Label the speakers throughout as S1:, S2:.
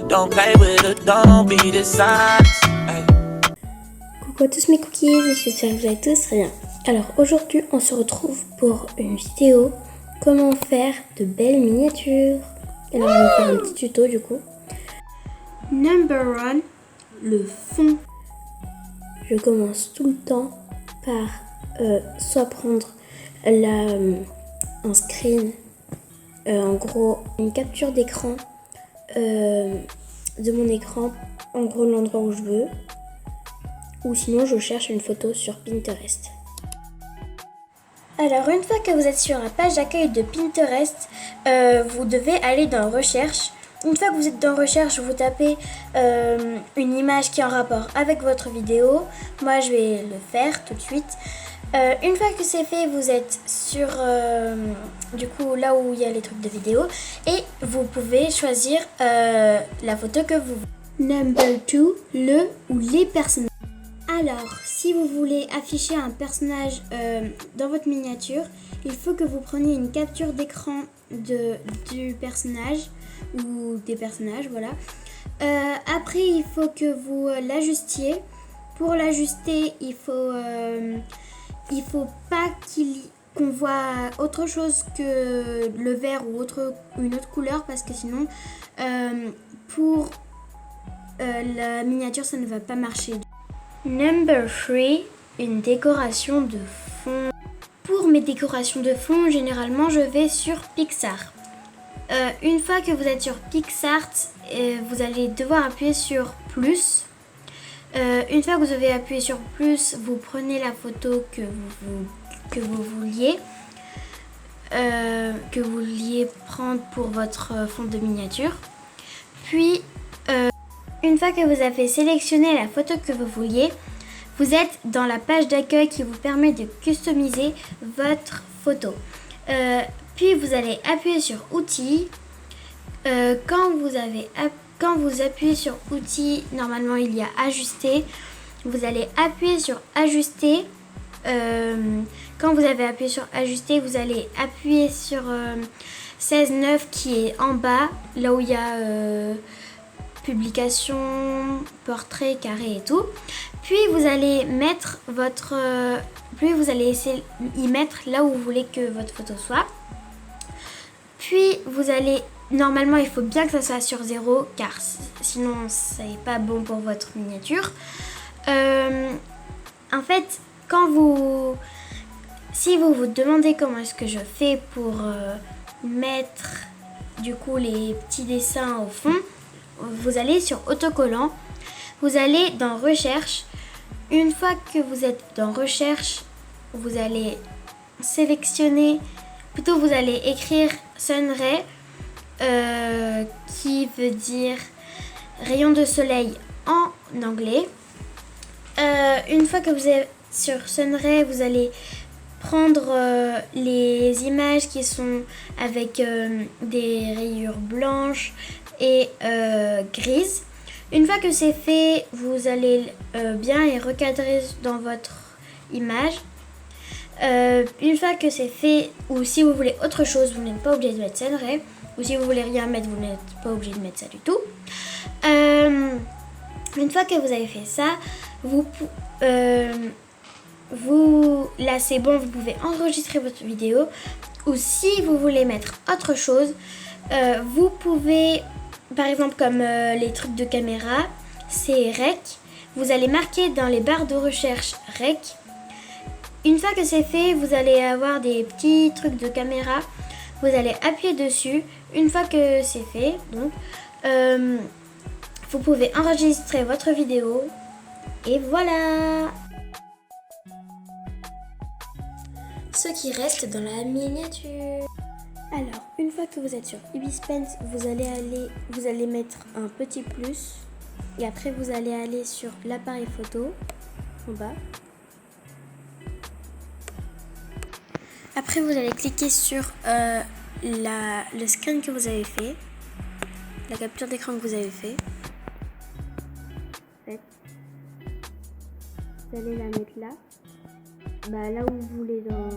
S1: Don't play with it, don't be dishonest. Hey.
S2: Coucou à tous mes cookies, j'espère que vous allez tous très bien. Alors aujourd'hui on se retrouve pour une vidéo comment faire de belles miniatures. Alors je vais faire un petit tuto du coup. Number 1, le fond. Je commence tout le temps par soit prendre un screen, en gros une capture d'écran de mon écran, en gros l'endroit où je veux, ou sinon je cherche une photo sur Pinterest. Alors une fois que vous êtes sur la page d'accueil de Pinterest, vous devez aller dans recherche. Une fois que vous êtes dans recherche, vous tapez une image qui est en rapport avec votre vidéo. Moi je vais le faire tout de suite. Une fois que c'est fait, vous êtes sur du coup là où il y a les trucs de vidéo et vous pouvez choisir la photo que vous voulez. Number 2, le ou les personnages. Alors, si vous voulez afficher un personnage dans votre miniature, il faut que vous preniez une capture d'écran du personnage ou des personnages, voilà. Après, il faut que vous l'ajustiez. Pour l'ajuster, il faut pas qu'on voit autre chose que le vert ou une autre couleur parce que sinon, pour la miniature, ça ne va pas marcher. Number 3, une décoration de fond. Pour mes décorations de fond, généralement, je vais sur PicsArt. Une fois que vous êtes sur PicsArt, vous allez devoir appuyer sur plus. Une fois que vous avez appuyé sur plus, vous prenez la photo que vous vouliez prendre pour votre fond de miniature. Puis, une fois que vous avez sélectionné la photo que vous vouliez, vous êtes dans la page d'accueil qui vous permet de customiser votre photo. Puis vous allez appuyer sur Outils. Quand vous appuyez sur Outils, normalement il y a Ajuster. Vous allez appuyer sur Ajuster. Quand vous avez appuyé sur Ajuster, vous allez appuyer sur 16:9 qui est en bas, là où il y a publication, portrait, carré et tout. Puis vous allez mettre vous allez essayer y mettre là où vous voulez que votre photo soit. Puis vous allez, normalement il faut bien que ça soit sur 0 car sinon ça n'est pas bon pour votre miniature. En fait, si vous vous demandez comment est-ce que je fais pour mettre du coup les petits dessins au fond, vous allez sur autocollant, vous allez dans recherche. Une fois que vous êtes dans recherche, vous allez sélectionner, plutôt vous allez écrire sunray qui veut dire rayon de soleil en anglais. Une fois que vous êtes sur sunray, vous allez prendre les images qui sont avec des rayures blanches et grises. Une fois que c'est fait, vous allez bien les recadrer dans votre image. Une fois que c'est fait, ou si vous voulez autre chose, vous n'êtes pas obligé de mettre sunray, ou si vous voulez rien mettre, vous n'êtes pas obligé de mettre ça du tout. Une fois que vous avez fait ça, là c'est bon, vous pouvez enregistrer votre vidéo. Ou si vous voulez mettre autre chose, vous pouvez, par exemple comme les trucs de caméra, c'est rec. Vous allez marquer dans les barres de recherche rec. Une fois que c'est fait, vous allez avoir des petits trucs de caméra. Vous allez appuyer dessus. Une fois que c'est fait, donc, vous pouvez enregistrer votre vidéo. Et voilà! Ce qui reste dans la miniature. Alors, une fois que vous êtes sur Ibispen, vous allez mettre un petit plus. Et après, vous allez aller sur l'appareil photo, en bas. Après, vous allez cliquer sur le scan que vous avez fait, la capture d'écran que vous avez fait. Vous allez la mettre là, là où vous voulez dans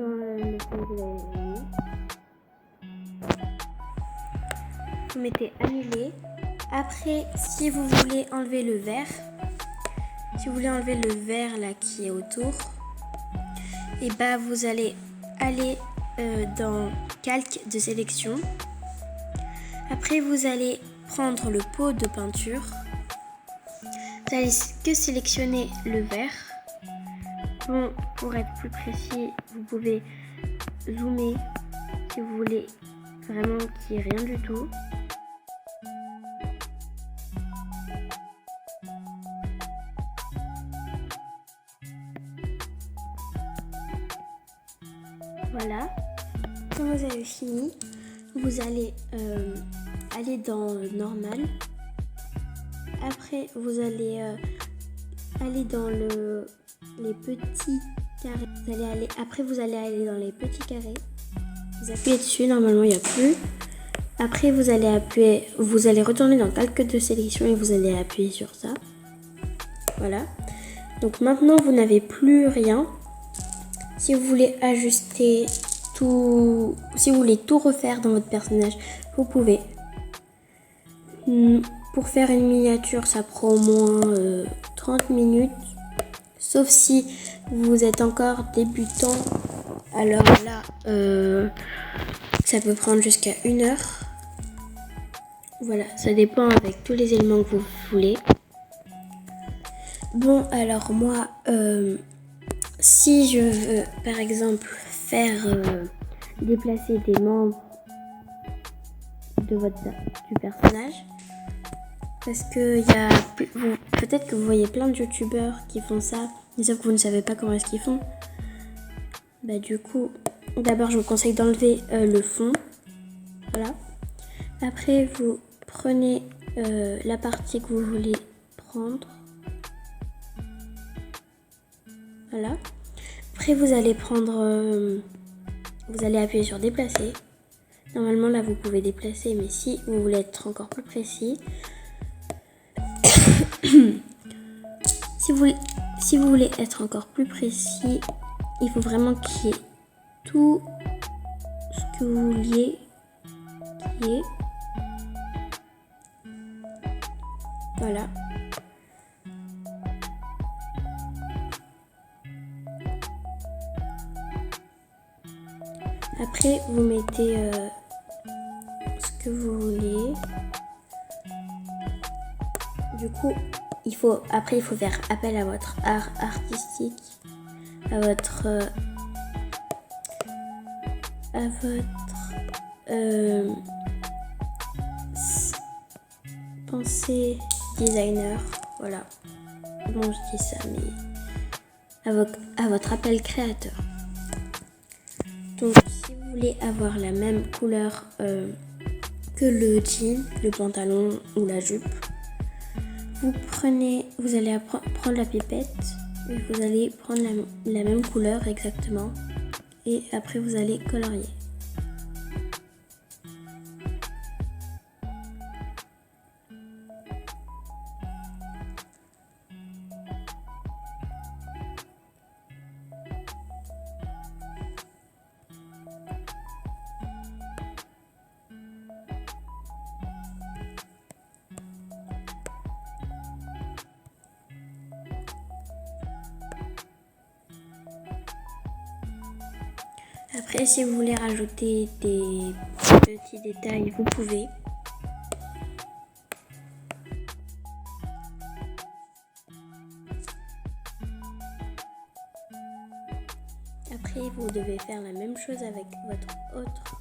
S2: le fond que vous avez mis. vous mettez annuler. Après, si vous voulez enlever le vert, là qui est autour, et bah vous allez aller dans calque de sélection. Après, vous allez prendre le pot de peinture. Vous allez que sélectionner le vert. Bon, pour être plus précis, vous pouvez zoomer si vous voulez vraiment qu'il n'y ait rien du tout. Voilà. Quand vous avez fini, vous allez aller dans normal. Après, vous allez aller dans les petits carrés. Après, vous allez aller dans les petits carrés. Vous appuyez dessus, normalement il n'y a plus. Après, vous allez retourner dans calque de sélection et vous allez appuyer sur ça. Voilà. Donc maintenant, vous n'avez plus rien. Si vous voulez ajuster tout, si vous voulez tout refaire dans votre personnage, vous pouvez. Pour faire une miniature, ça prend au moins 30 minutes. Sauf si vous êtes encore débutant. Alors là, ça peut prendre jusqu'à 1 heure. Voilà, ça dépend avec tous les éléments que vous voulez. Bon, alors moi, si je veux, par exemple, faire déplacer des membres du personnage, parce que peut-être que vous voyez plein de youtubeurs qui font ça, mais sauf que vous ne savez pas comment est-ce qu'ils font. Bah du coup, d'abord je vous conseille d'enlever le fond. Voilà. Après vous prenez la partie que vous voulez prendre. Voilà. Après vous allez vous allez appuyer sur déplacer. Normalement là vous pouvez déplacer, mais si vous voulez être encore plus précis, si vous voulez être encore plus précis, il faut vraiment qu'il y ait tout ce que vous vouliez qui est. Voilà. Après, vous mettez ce que vous voulez. Du coup, il faut faire appel à votre art artistique, à votre pensée designer. Voilà. Bon, je dis ça, mais à votre appel créateur. Donc, si vous voulez avoir la même couleur que le jean, le pantalon ou la jupe, vous allez prendre la pipette et vous allez prendre la même couleur exactement. Et après, vous allez colorier. Après, si vous voulez rajouter des petits détails, vous pouvez. Après, vous devez faire la même chose avec votre autre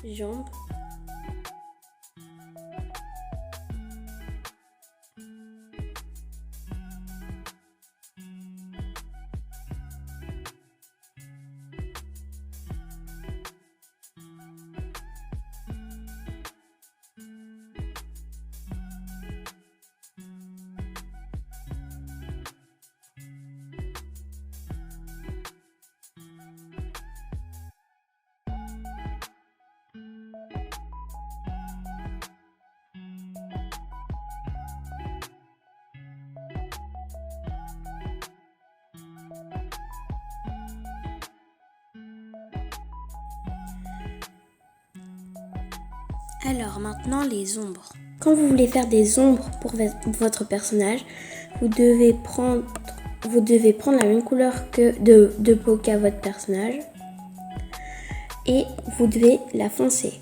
S2: jambe. Alors maintenant les ombres. Quand vous voulez faire des ombres pour votre personnage, vous devez prendre la même couleur de peau qu'à votre personnage et vous devez la foncer.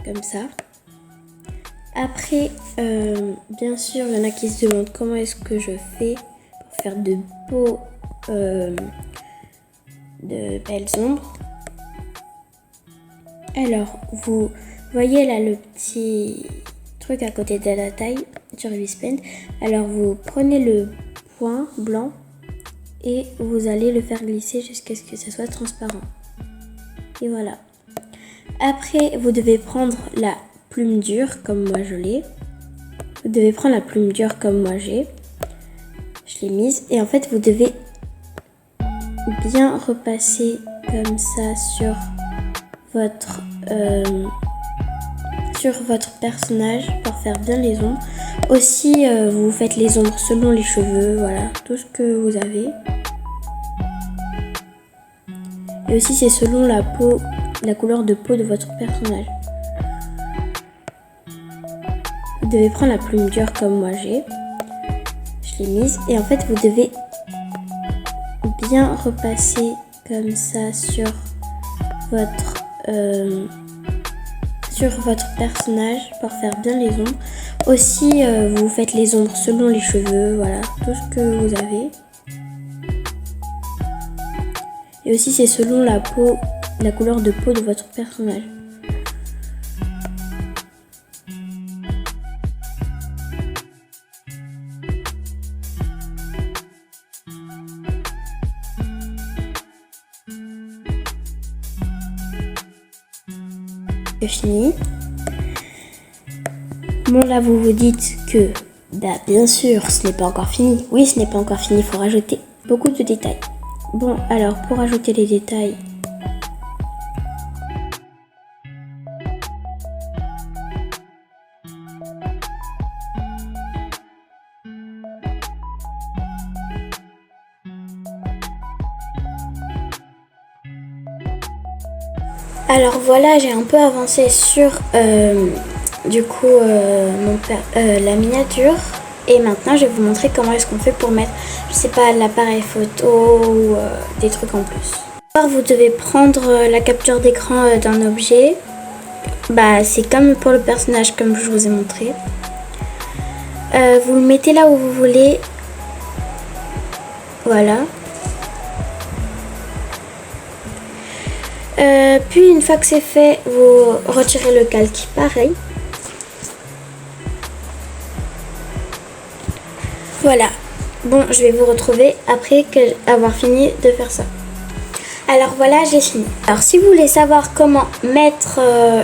S2: Comme ça. Après, bien sûr, il y en a qui se demandent comment est-ce que je fais pour faire de beaux, de belles ombres. Alors, vous voyez là le petit truc à côté de la taille sur Vispen. Alors, vous prenez le point blanc et vous allez le faire glisser jusqu'à ce que ça soit transparent. Et voilà. Après, vous devez prendre la plume dure comme moi je l'ai. Vous devez prendre la plume dure comme moi j'ai. Je l'ai mise. Et en fait, vous devez bien repasser comme ça sur votre personnage pour faire bien les ombres. Aussi, vous faites les ombres selon les cheveux, voilà, tout ce que vous avez. Et aussi, c'est selon la peau, la couleur de peau de votre personnage. Vous devez prendre la plume dure comme moi j'ai. Je l'ai mise. Et en fait, vous devez bien repasser comme ça sur votre personnage pour faire bien les ombres. Aussi, vous faites les ombres selon les cheveux, voilà, tout ce que vous avez. Et aussi, c'est selon la peau, la couleur de peau de votre personnage. C'est fini. Bon, là vous vous dites que bien sûr ce n'est pas encore fini. Oui, ce n'est pas encore fini, il faut rajouter beaucoup de détails. Bon, alors pour ajouter les détails, alors voilà, j'ai un peu avancé sur la miniature. Et maintenant, je vais vous montrer comment est-ce qu'on fait pour mettre, je sais pas, l'appareil photo ou des trucs en plus. Alors, vous devez prendre la capture d'écran d'un objet. C'est comme pour le personnage, comme je vous ai montré. Vous le mettez là où vous voulez. Voilà. Puis une fois que c'est fait, vous retirez le calque, pareil. Voilà. Bon, je vais vous retrouver après avoir fini de faire ça. Alors voilà, j'ai fini. Alors si vous voulez savoir comment mettre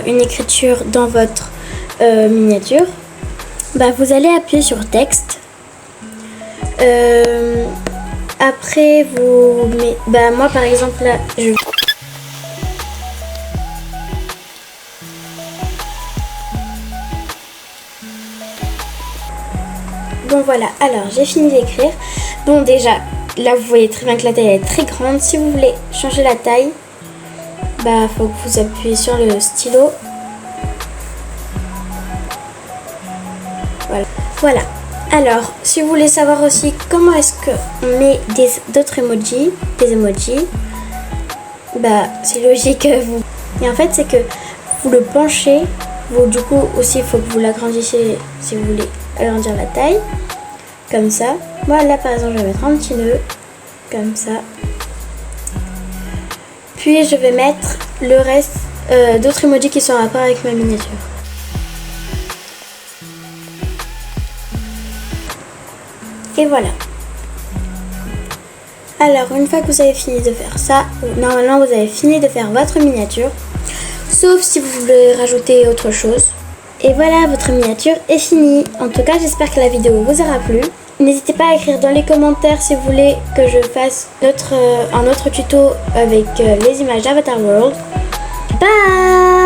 S2: une écriture dans votre miniature, vous allez appuyer sur texte. Après vous mettez, moi par exemple là, Bon voilà, alors j'ai fini d'écrire. Bon déjà, là vous voyez très bien que la taille est très grande. Si vous voulez changer la taille, faut que vous appuyez sur le stylo. Voilà. Alors, si vous voulez savoir aussi comment est-ce qu'on met d'autres emojis, c'est logique vous. Et en fait, c'est que vous le penchez. Du coup aussi, il faut que vous l'agrandissiez si vous voulez agrandir la taille. Comme ça. Moi là par exemple, je vais mettre un petit nœud. Comme ça. Puis je vais mettre le reste d'autres emojis qui sont en rapport avec ma miniature. Et voilà. Alors une fois que vous avez fini de faire ça, normalement vous avez fini de faire votre miniature. Sauf si vous voulez rajouter autre chose. Et voilà, votre miniature est finie. En tout cas, j'espère que la vidéo vous aura plu. N'hésitez pas à écrire dans les commentaires si vous voulez que je fasse un autre tuto avec les images d'Avatar World. Bye!